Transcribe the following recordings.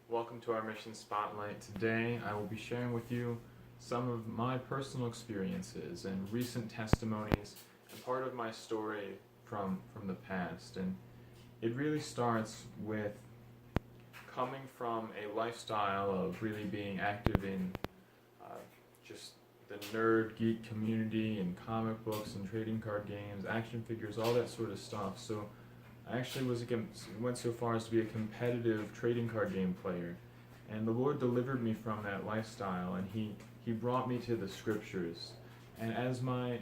Welcome to our Mission Spotlight. Today I will be sharing with you some of my personal experiences and recent testimonies and part of my story from the past. And it really starts with coming from a lifestyle of really being active in just the nerd geek community and comic books and trading card games, action figures, all that sort of stuff. So I actually went so far as to be a competitive trading card game player, and the Lord delivered me from that lifestyle, and He brought me to the Scriptures. And as my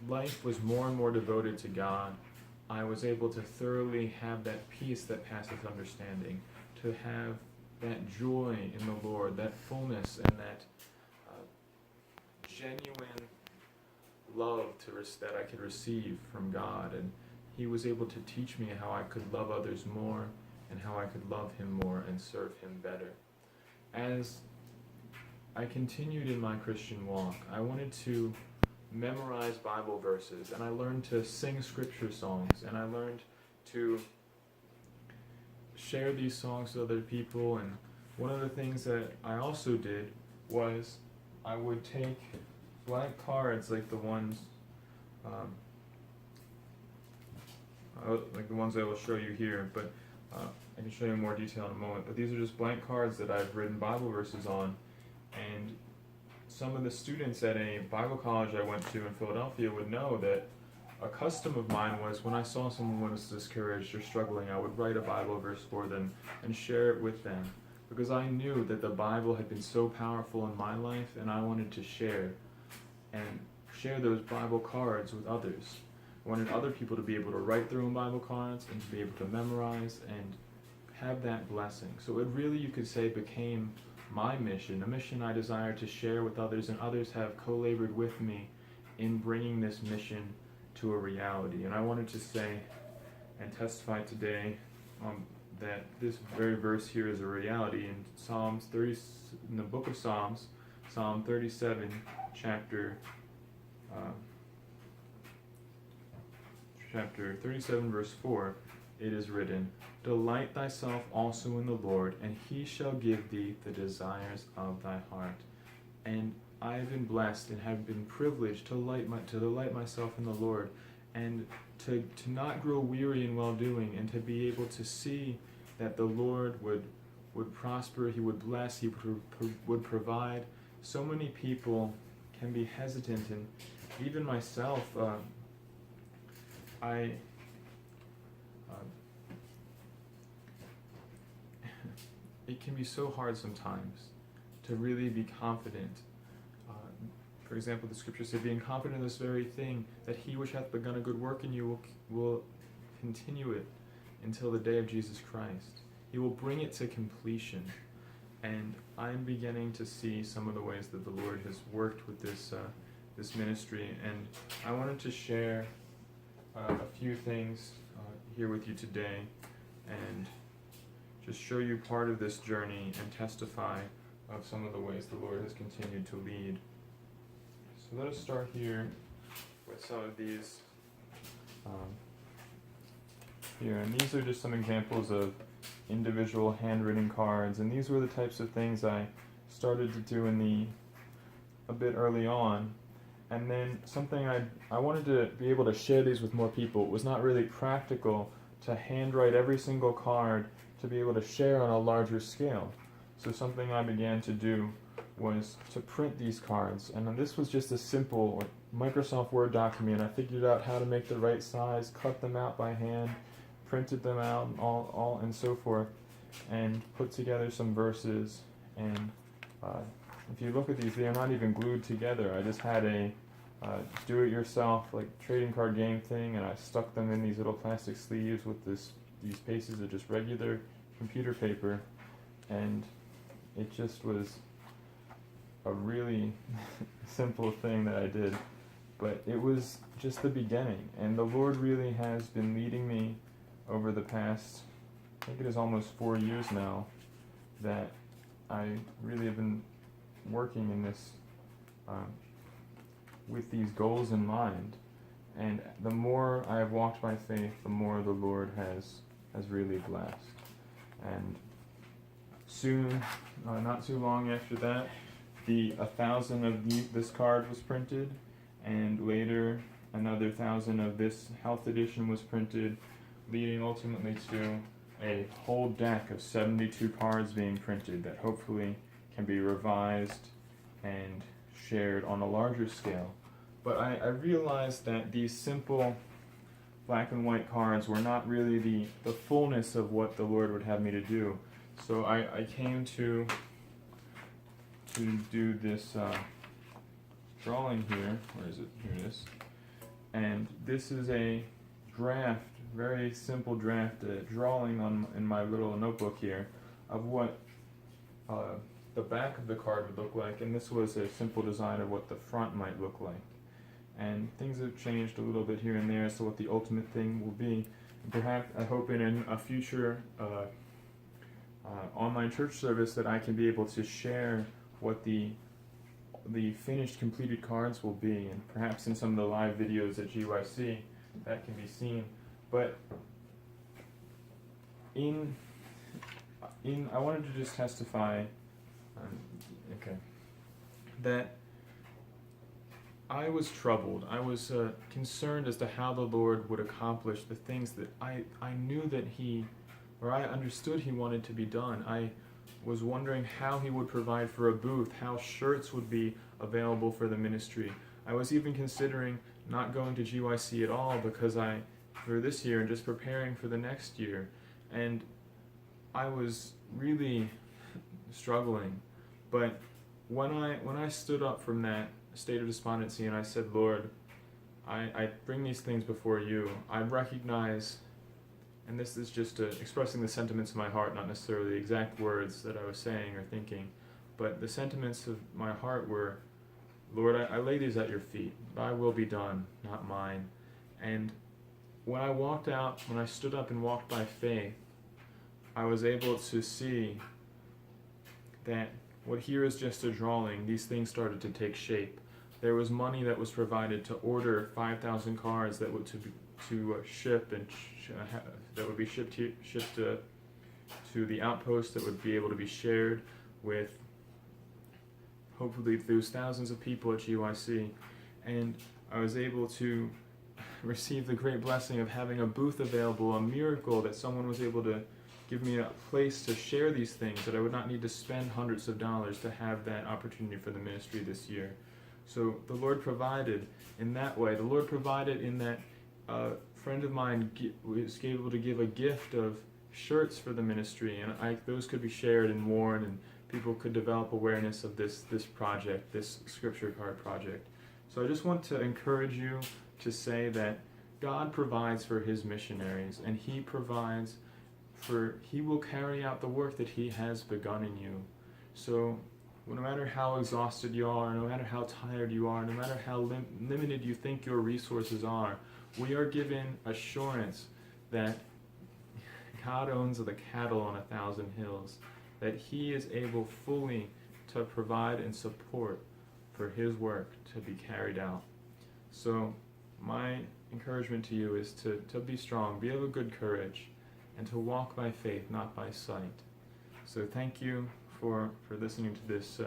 life was more and more devoted to God, I was able to thoroughly have that peace that passeth understanding, to have that joy in the Lord, that fullness, and that genuine love that I could receive from God. And He was able to teach me how I could love others more and how I could love Him more and serve Him better. As I continued in my Christian walk, I wanted to memorize Bible verses, and I learned to sing scripture songs, and I learned to share these songs with other people. And one of the things that I also did was I would take blank cards like the ones I will show you here, but I can show you in more detail in a moment. But these are just blank cards that I've written Bible verses on, and some of the students at a Bible college I went to in Philadelphia would know that a custom of mine was when I saw someone was discouraged or struggling, I would write a Bible verse for them and share it with them, because I knew that the Bible had been so powerful in my life, and I wanted to share those Bible cards with others. I wanted other people to be able to write their own Bible cards and to be able to memorize and have that blessing. So it really, you could say, became my mission, a mission I desire to share with others, and others have co-labored with me in bringing this mission to a reality. And I wanted to say and testify today that this very verse here is a reality in in the book of Psalms, Psalm 37, chapter 37, verse 4, it is written, "Delight thyself also in the Lord, and He shall give thee the desires of thy heart." And I have been blessed and have been privileged to delight myself in the Lord, and to not grow weary in well-doing, and to be able to see that the Lord would prosper, He would bless, He would provide. So many people can be hesitant, and even myself, it can be so hard sometimes to really be confident. For example, the scripture said, "Being confident in this very thing, that He which hath begun a good work in you will continue it until the day of Jesus Christ." He will bring it to completion. And I'm beginning to see some of the ways that the Lord has worked with this ministry, and I wanted to share a few things here with you today, and just show you part of this journey and testify of some of the ways the Lord has continued to lead. So let us start here with some of these here, and these are just some examples of individual handwritten cards, and these were the types of things I started to do a bit early on. And then something I wanted to be able to share these with more people. It was not really practical to handwrite every single card to be able to share on a larger scale. So something I began to do was to print these cards. And then this was just a simple Microsoft Word document. I figured out how to make the right size, cut them out by hand, printed them out, all and so forth, and put together some verses. And if you look at these, they are not even glued together. I just had a do-it-yourself trading card game thing, and I stuck them in these little plastic sleeves with these pieces of just regular computer paper, and it just was a really simple thing that I did, but it was just the beginning. And the Lord really has been leading me over the past, I think it is almost 4 years now, that I really have been working in this with these goals in mind. And the more I have walked by faith, the more the Lord has really blessed. And soon, not too long after that, 1,000 of this card was printed, and later another 1,000 of this health edition was printed, leading ultimately to a whole deck of 72 cards being printed that hopefully can be revised and shared on a larger scale. But I realized that these simple black and white cards were not really the fullness of what the Lord would have me to do. So I came to do this drawing here. Where is it? Here it is. And this is a draft, very simple draft, drawing in my little notebook here of what the back of the card would look like, and this was a simple design of what the front might look like. And things have changed a little bit here and there as to what the ultimate thing will be. And perhaps I hope in a future online church service that I can be able to share what the finished completed cards will be, and perhaps in some of the live videos at GYC that can be seen. But I wanted to just testify that I was troubled. I was concerned as to how the Lord would accomplish the things that I knew that I understood He wanted to be done. I was wondering how He would provide for a booth, how shirts would be available for the ministry. I was even considering not going to GYC at all for this year and just preparing for the next year. And I was really struggling. But when I stood up from that state of despondency and I said, Lord, I bring these things before you. I recognize, and this is just expressing the sentiments of my heart, not necessarily the exact words that I was saying or thinking, but the sentiments of my heart were, Lord, I lay these at your feet. Thy will be done, not mine. And when I stood up and walked by faith, I was able to see that what here is just a drawing, these things started to take shape. There was money that was provided to order 5,000 cards that would ship and that would be shipped to the outpost, that would be able to be shared with hopefully those thousands of people at GYC. And I was able to receive the great blessing of having a booth available, a miracle that someone was able to give me a place to share these things, that I would not need to spend hundreds of dollars to have that opportunity for the ministry this year. So the Lord provided in that way. The Lord provided in that a friend of mine was able to give a gift of shirts for the ministry, and those could be shared and worn, and people could develop awareness of this project, this scripture card project. So I just want to encourage you to say that God provides for His missionaries, and He will carry out the work that He has begun in you. So no matter how exhausted you are, no matter how tired you are, no matter how limited you think your resources are, we are given assurance that God owns the cattle on 1,000 hills, that He is able fully to provide and support for His work to be carried out. So my encouragement to you is to be strong, be of a good courage, and to walk by faith, not by sight. So thank you for listening to this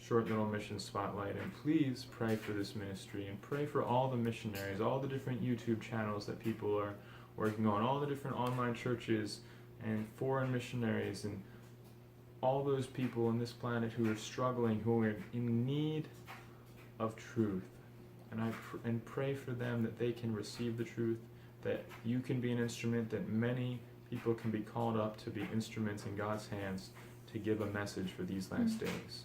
short little mission spotlight, and please pray for this ministry, and pray for all the missionaries, all the different YouTube channels that people are working on, all the different online churches and foreign missionaries, and all those people on this planet who are struggling, who are in need of truth. And pray for them that they can receive the truth, that you can be an instrument, that many people can be called up to be instruments in God's hands to give a message for these last days.